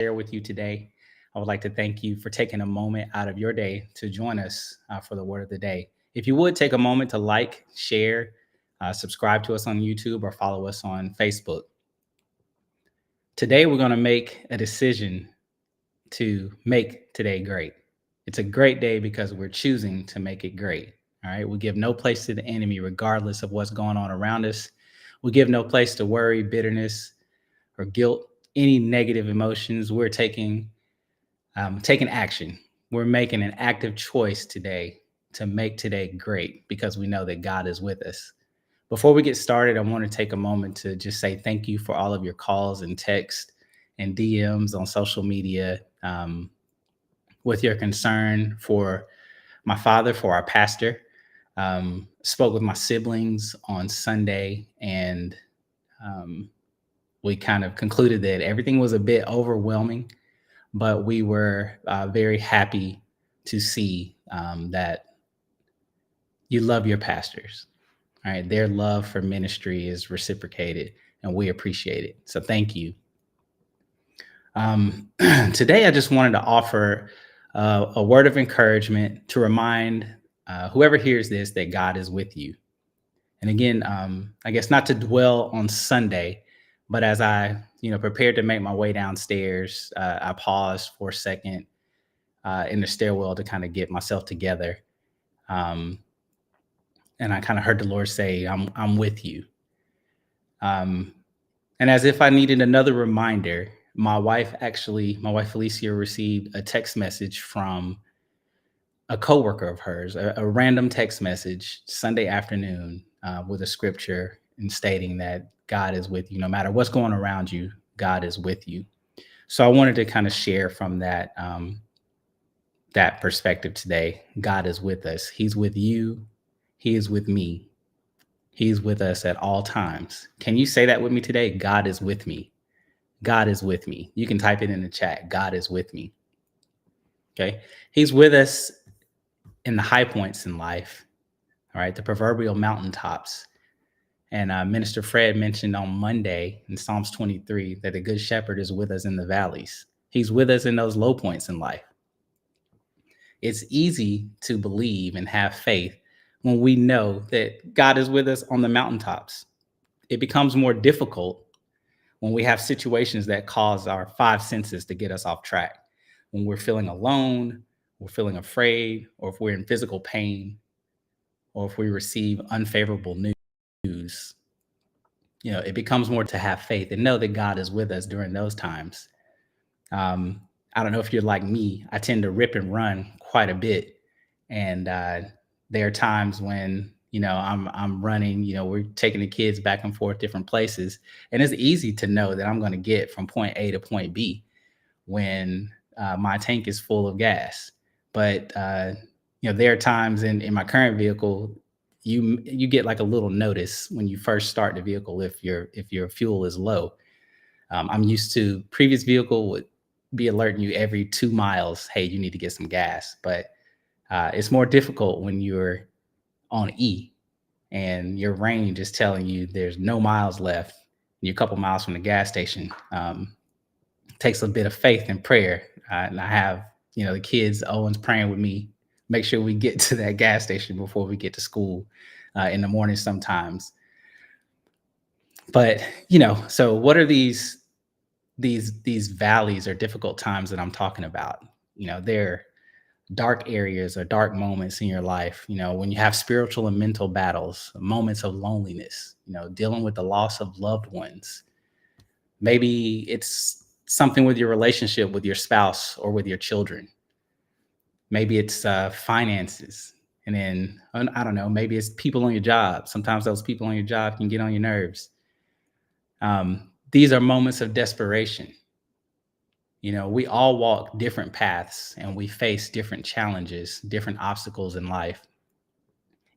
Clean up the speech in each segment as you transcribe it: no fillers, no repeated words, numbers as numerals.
share with you today. I would like to thank you for taking a moment out of your day to join us for the word of the day. If you would take a moment to like, share, subscribe to us on YouTube, or follow us on Facebook. Today, we're going to make a decision to make today great. It's a great day because we're choosing to make it great. All right. We give no place to the enemy, regardless of what's going on around us. We give no place to worry, bitterness, or guilt, any negative emotions. We're taking action. We're making an active choice today to make today great because we know that God is with us. Before we get started, I want to take a moment to just say thank you for all of your calls and texts and DMs on social media, with your concern for my father, for our pastor. Spoke with my siblings on Sunday, and um, we kind of concluded that everything was a bit overwhelming, but we were very happy to see that you love your pastors. All right. Their love for ministry is reciprocated, and we appreciate it. So thank you. Today, I just wanted to offer a word of encouragement to remind whoever hears this that God is with you. And again, I guess not to dwell on Sunday, but as I, prepared to make my way downstairs, I paused for a second in the stairwell to kind of get myself together, um, and I kind of heard the Lord say, "I'm with you." Um, and as if I needed another reminder, my wife Felicia received a text message from a coworker of hers, a random text message Sunday afternoon with a scripture and stating that God is with you. No matter what's going around you, God is with you. So I wanted to kind of share from that perspective today. God is with us. He's with you. He is with me. He's with us at all times. Can you say that with me today? God is with me. God is with me. You can type it in the chat. God is with me. Okay. He's with us in the high points in life. All right. The proverbial mountaintops. And Minister Fred mentioned on Monday in Psalms 23 that the good shepherd is with us in the valleys. He's with us in those low points in life. It's easy to believe and have faith when we know that God is with us on the mountaintops. It becomes more difficult when we have situations that cause our five senses to get us off track. When we're feeling alone, we're feeling afraid, or if we're in physical pain, or if we receive unfavorable news, it becomes more to have faith and know that God is with us during those times. Um, I don't know if you're like me. I tend to rip and run quite a bit, and there are times when I'm running. We're taking the kids back and forth different places, and it's easy to know that I'm going to get from point A to point B when my tank is full of gas. But there are times in my current vehicle, you get like a little notice when you first start the vehicle if your fuel is low. I'm used to previous vehicle would be alerting you every 2 miles, hey, you need to get some gas. But it's more difficult when you're on E and your range is telling you there's no miles left. You're a couple miles from the gas station. Takes a bit of faith and prayer. And I have, the kids, Owen's praying with me, make sure we get to that gas station before we get to school in the morning sometimes. But, so what are these valleys or difficult times that I'm talking about? They're dark areas or dark moments in your life, when you have spiritual and mental battles, moments of loneliness, dealing with the loss of loved ones. Maybe it's something with your relationship with your spouse or with your children. Maybe it's finances. And then, I don't know, maybe it's people on your job. Sometimes those people on your job can get on your nerves. These are moments of desperation. We all walk different paths and we face different challenges, different obstacles in life.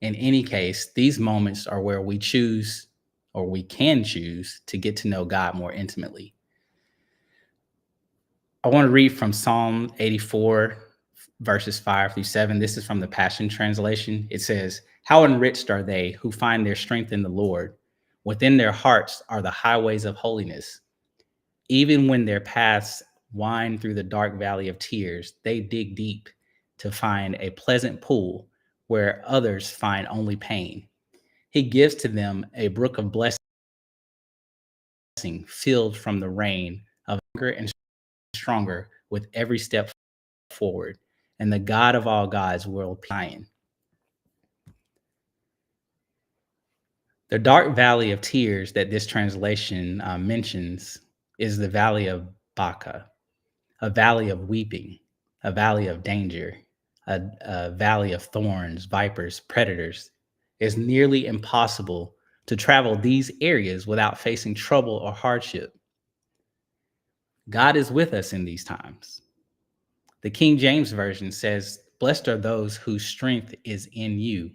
In any case, these moments are where we choose or we can choose to get to know God more intimately. I want to read from Psalm 84, verses 5-7. This is from the Passion Translation. It says, "How enriched are they who find their strength in the Lord. Within their hearts are the highways of holiness. Even when their paths wind through the dark valley of tears. They dig deep to find a pleasant pool where others find only pain. He gives to them a brook of blessing filled from the rain of hunger and stronger with every step forward. And the God of all gods will Zion. The dark valley of tears that this translation mentions is the valley of Baca, a valley of weeping, a valley of danger, a valley of thorns, vipers, predators. It's nearly impossible to travel these areas without facing trouble or hardship. God is with us in these times. The King James Version says, "Blessed are those whose strength is in you."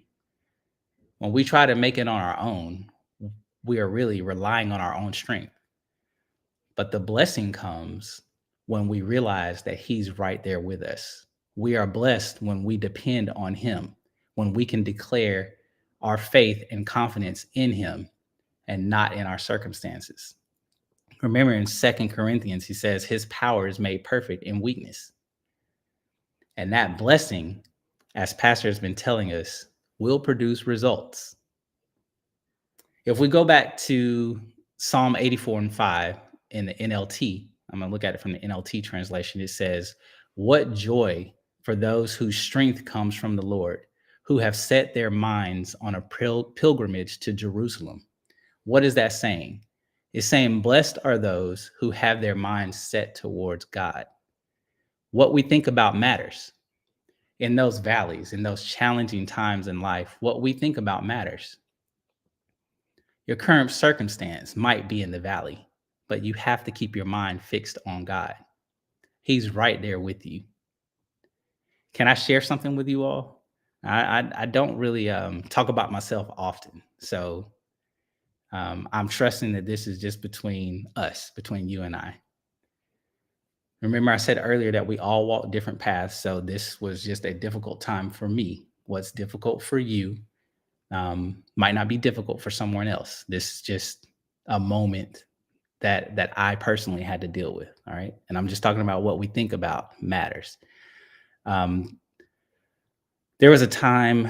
When we try to make it on our own, we are really relying on our own strength. But the blessing comes when we realize that He's right there with us. We are blessed when we depend on Him, when we can declare our faith and confidence in Him and not in our circumstances. Remember in 2 Corinthians, he says, His power is made perfect in weakness. And that blessing, as Pastor has been telling us, will produce results. If we go back to Psalm 84:5 in the NLT, I'm going to look at it from the NLT translation. It says, "What joy for those whose strength comes from the Lord, who have set their minds on a pilgrimage to Jerusalem." What is that saying? It's saying, blessed are those who have their minds set towards God. What we think about matters. In those valleys, in those challenging times in life, what we think about matters. Your current circumstance might be in the valley, but you have to keep your mind fixed on God. He's right there with you. Can I share something with you all? I don't really talk about myself often. So I'm trusting that this is just between us, between you and I. Remember, I said earlier that we all walk different paths. So this was just a difficult time for me. What's difficult for you might not be difficult for someone else. This is just a moment that I personally had to deal with. All right. And I'm just talking about what we think about matters. Um, there was a time,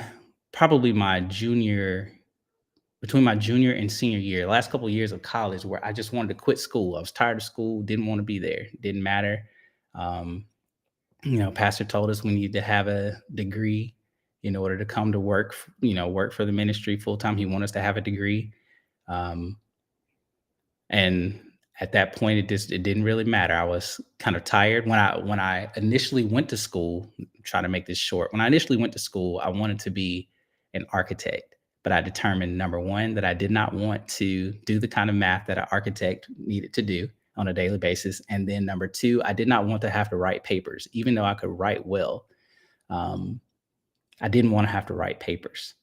probably between my junior and senior year, last couple of years of college, where I just wanted to quit school. I was tired of school, didn't want to be there, didn't matter. Um, Pastor told us we need to have a degree in order to come to work, work for the ministry full time. He wanted us to have a degree. Um, and at that point, it didn't really matter. I was kind of tired when I initially went to school. Try to make this short. When I initially went to school, I wanted to be an architect, but I determined, number one, that I did not want to do the kind of math that an architect needed to do on a daily basis, and then number two, I did not want to have to write papers, even though I could write well. Um, I didn't want to have to write papers.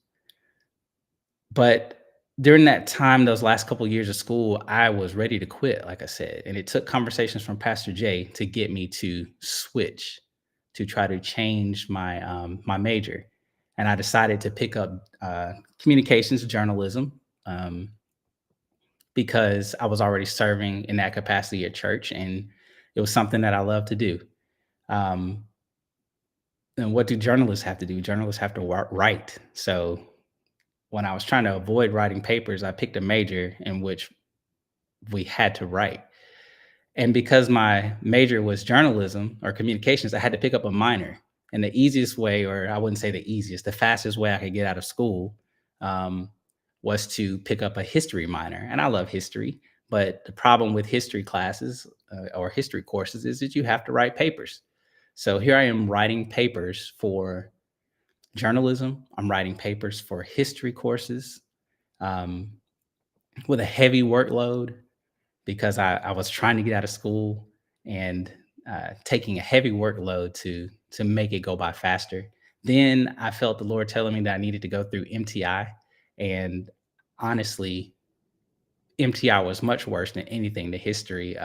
But during that time, those last couple of years of school, I was ready to quit, like I said. And it took conversations from Pastor Jay to get me to switch, to try to change my major. And I decided to pick up communications journalism because I was already serving in that capacity at church, and it was something that I love to do. Um, and what do journalists have to do? Journalists have to write. So when I was trying to avoid writing papers, I picked a major in which we had to write. And because my major was journalism or communications, I had to pick up a minor. And the easiest way, or I wouldn't say the easiest, the fastest way I could get out of school um, was to pick up a history minor. And I love history, but the problem with history classes or history courses is that you have to write papers. So here I am writing papers for journalism. I'm writing papers for history courses um, with a heavy workload because I was trying to get out of school and taking a heavy workload to make it go by faster. Then I felt the Lord telling me that I needed to go through MTI, and honestly, MTI was much worse than anything the history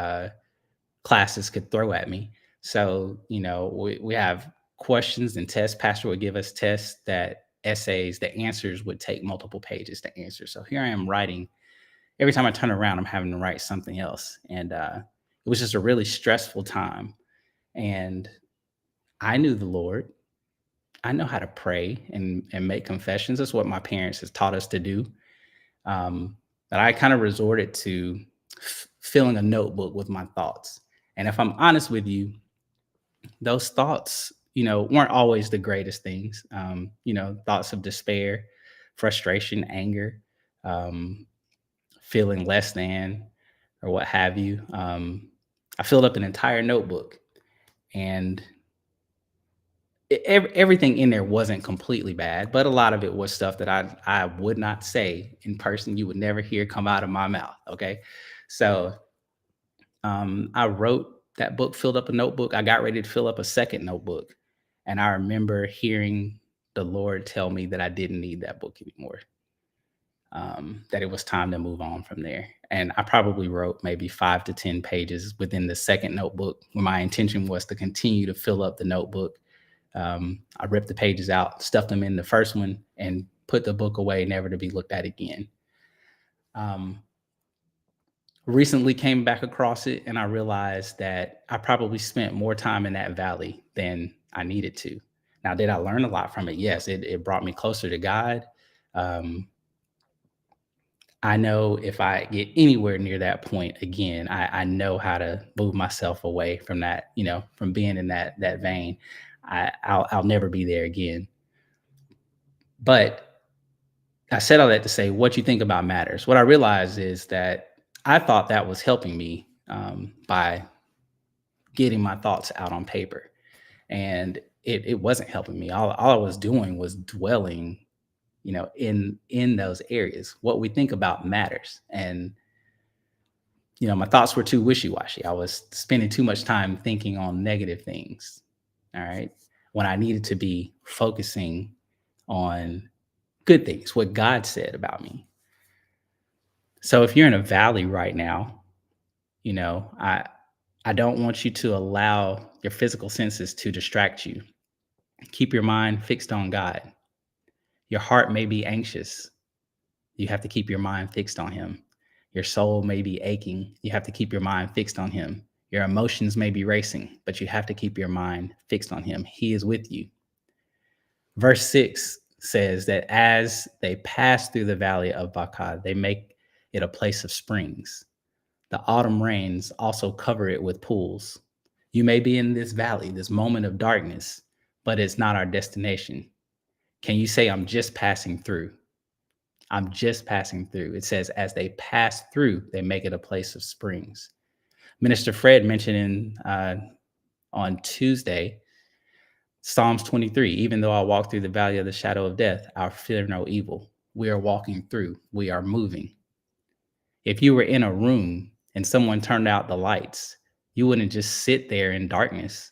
classes could throw at me. So, we have questions and tests. Pastor would give us tests that essays, the answers would take multiple pages to answer. So here I am writing. Every time I turn around, I'm having to write something else. And it It was just a really stressful time. And I knew the Lord. I know how to pray and make confessions. That's what my parents has taught us to do. But I kind of resorted to filling a notebook with my thoughts. And if I'm honest with you, those thoughts, weren't always the greatest things. Thoughts of despair, frustration, anger, um, feeling less than, or what have you. I filled up an entire notebook, and everything in there wasn't completely bad, but a lot of it was stuff that I would not say in person. You would never hear come out of my mouth. Okay, so I wrote that book, filled up a notebook. I got ready to fill up a second notebook, and I remember hearing the Lord tell me that I didn't need that book anymore. That it was time to move on from there. And I probably wrote maybe 5 to 10 pages within the second notebook, where my intention was to continue to fill up the notebook. I ripped the pages out, stuffed them in the first one, and put the book away, never to be looked at again. Um, Recently came back across it, and I realized that I probably spent more time in that valley than I needed to. Now, did I learn a lot from it? Yes, it brought me closer to God. Um, I know if I get anywhere near that point again, I know how to move myself away from that, from being in that vein. I'll never be there again. But I said all that to say what you think about matters. What I realized is that I thought that was helping me by getting my thoughts out on paper, and it wasn't helping me. All I was doing was dwelling, in those areas. What we think about matters, and my thoughts were too wishy-washy. I was spending too much time thinking on negative things, all right, when I needed to be focusing on good things, what God said about me. So if you're in a valley right now, I don't want you to allow your physical senses to distract you. Keep your mind fixed on God. Your heart may be anxious. You have to keep your mind fixed on him. Your soul may be aching. You have to keep your mind fixed on him. Your emotions may be racing, but you have to keep your mind fixed on him. He is with you. Verse 6 says that as they pass through the valley of Baca, they make it a place of springs. The autumn rains also cover it with pools. You may be in this valley, this moment of darkness, but it's not our destination. Can you say, I'm just passing through? I'm just passing through. It says, as they pass through, they make it a place of springs. Minister Fred mentioned on Tuesday, Psalms 23, even though I walk through the valley of the shadow of death, I'll fear no evil. We are walking through, we are moving. If you were in a room and someone turned out the lights, you wouldn't just sit there in darkness.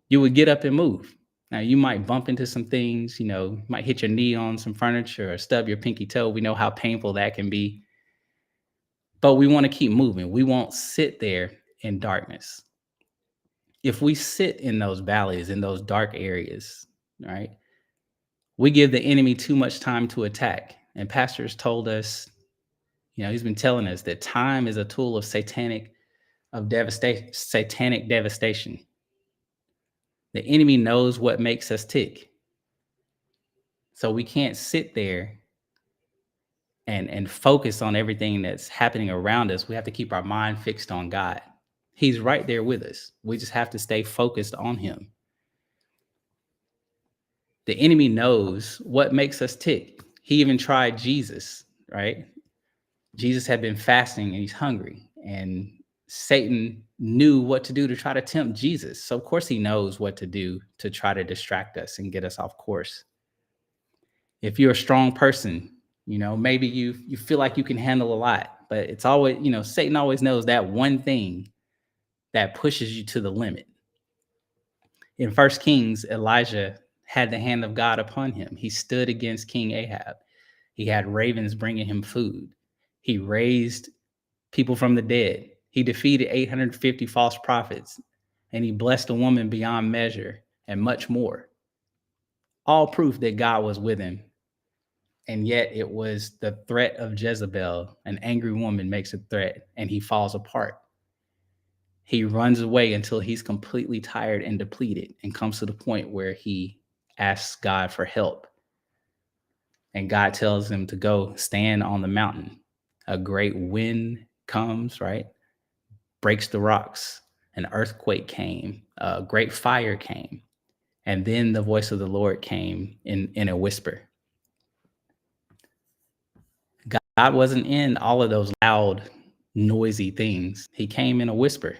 You would get up and move. Now, you might bump into some things, might hit your knee on some furniture or stub your pinky toe. We know how painful that can be. But we want to keep moving. We won't sit there in darkness. If we sit in those valleys, in those dark areas, right, we give the enemy too much time to attack. And pastors told us, he's been telling us that time is a tool of satanic devastation. The enemy knows what makes us tick. So we can't sit there and focus on everything that's happening around us. We have to keep our mind fixed on God. He's right there with us. We just have to stay focused on him. The enemy knows what makes us tick. He even tried Jesus, right? Jesus had been fasting and he's hungry, and Satan knew what to do to try to tempt Jesus. So of course he knows what to do to try to distract us and get us off course. If you're a strong person, maybe you feel like you can handle a lot, but it's always, Satan always knows that one thing that pushes you to the limit. In First Kings, Elijah had the hand of God upon him. He stood against King Ahab. He had ravens bringing him food. He raised people from the dead. He defeated 850 false prophets, and he blessed a woman beyond measure and much more. All proof that God was with him. And yet it was the threat of Jezebel. An angry woman makes a threat and he falls apart. He runs away until he's completely tired and depleted and comes to the point where he asks God for help. And God tells him to go stand on the mountain. A great wind comes, right? Breaks the rocks. An earthquake came. A great fire came. And then the voice of the Lord came in a whisper. God wasn't in all of those loud, noisy things. He came in a whisper.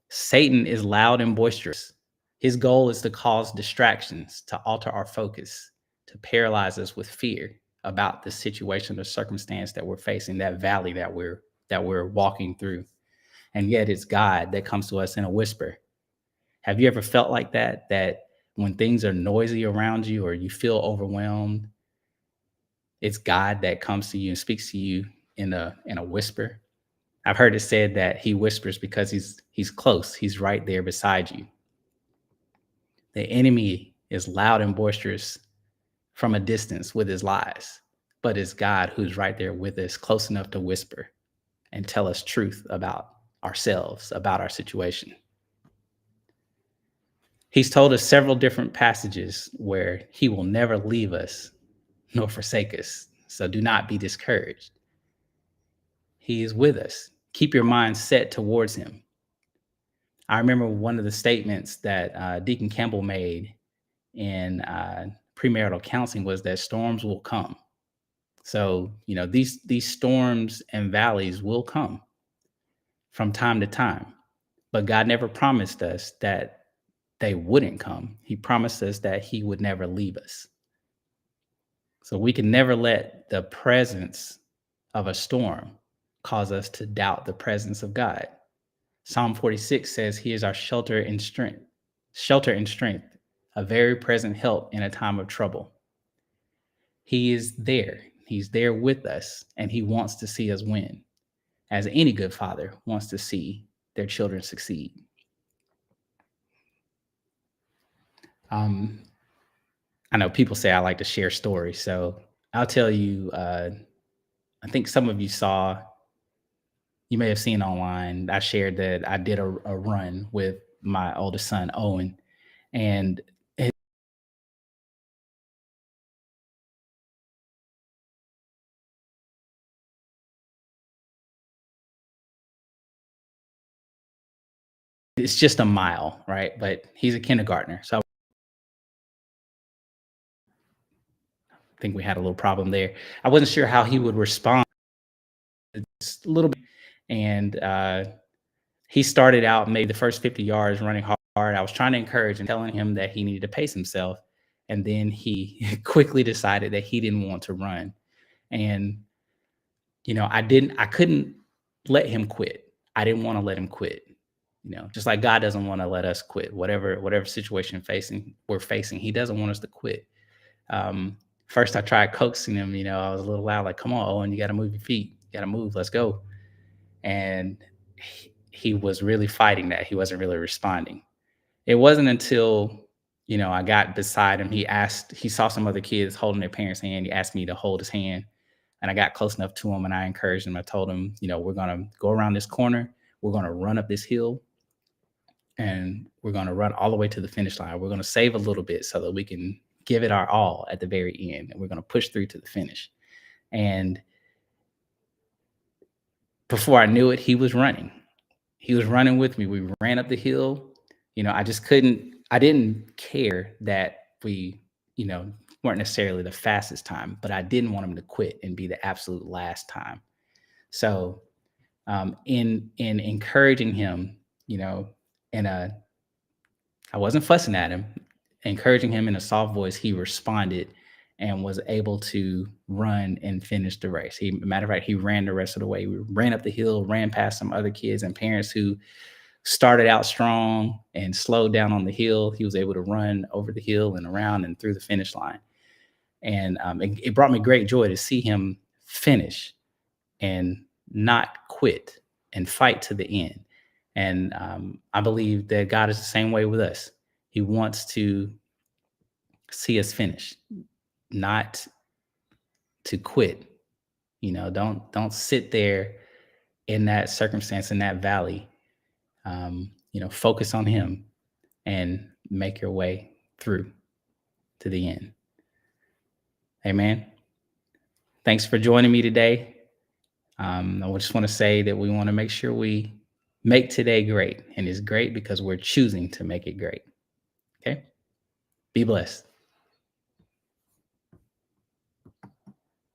Satan is loud and boisterous. His goal is to cause distractions, to alter our focus, to paralyze us with fear about the situation or circumstance that we're facing, that valley that we're walking through. And yet it's God that comes to us in a whisper. Have you ever felt like that? That when things are noisy around you or you feel overwhelmed, it's God that comes to you and speaks to you in a whisper. I've heard it said that he whispers because he's close. He's right there beside you. The enemy is loud and boisterous from a distance with his lies, but it's God who's right there with us, close enough to whisper and tell us truth about ourselves, about our situation. He's told us several different passages where he will never leave us nor forsake us. So do not be discouraged. He is with us. Keep your mind set towards him. I remember one of the statements that Deacon Campbell made in premarital counseling was that storms will come. So, these storms and valleys will come from time to time, but God never promised us that they wouldn't come. He promised us that he would never leave us. So we can never let the presence of a storm cause us to doubt the presence of God. Psalm 46 says he is our shelter and strength, a very present help in a time of trouble. He is there. He's there with us, and he wants to see us win, as any good father wants to see their children succeed. Um, I know people say I like to share stories, so I'll tell you. I think some of you may have seen online. I shared that I did a run with my oldest son, Owen, and it's just a mile, right? But he's a kindergartner, so I think we had a little problem there. I wasn't sure how he would respond. Just a little bit, and he started out maybe the first 50 yards running hard. I was trying to encourage and telling him that he needed to pace himself, and then he quickly decided that he didn't want to run. And I couldn't let him quit. I didn't want to let him quit. Just like God doesn't want to let us quit. Whatever situation we're facing, He doesn't want us to quit. First, I tried coaxing him. I was a little loud, like, "Come on, Owen, you got to move your feet. You got to move. Let's go." And he was really fighting that. He wasn't really responding. It wasn't until I got beside him. He saw some other kids holding their parents' hand. He asked me to hold his hand, and I got close enough to him and I encouraged him. I told him, we're gonna go around this corner. We're gonna run up this hill, and we're gonna run all the way to the finish line. We're gonna save a little bit so that we can give it our all at the very end, and we're gonna push through to the finish. And before I knew it, he was running. He was running with me. We ran up the hill. I didn't care that we, you know, weren't necessarily the fastest time, but I didn't want him to quit and be the absolute last time. So, in encouraging him, you know, in a I wasn't fussing at him, encouraging him in a soft voice, he responded and was able to run and finish the race. Matter of fact, he ran the rest of the way. We ran up the hill, ran past some other kids and parents who started out strong and slowed down on the hill. He was able to run over the hill and around and through the finish line. And it brought me great joy to see him finish and not quit and fight to the end. And I believe that God is the same way with us. He wants to see us finish, not to quit. Don't sit there in that circumstance, in that valley, Focus on Him and make your way through to the end. Amen. Thanks for joining me today. I just want to say that we want to make sure we make today great. And it's great because we're choosing to make it great. Okay. Be blessed.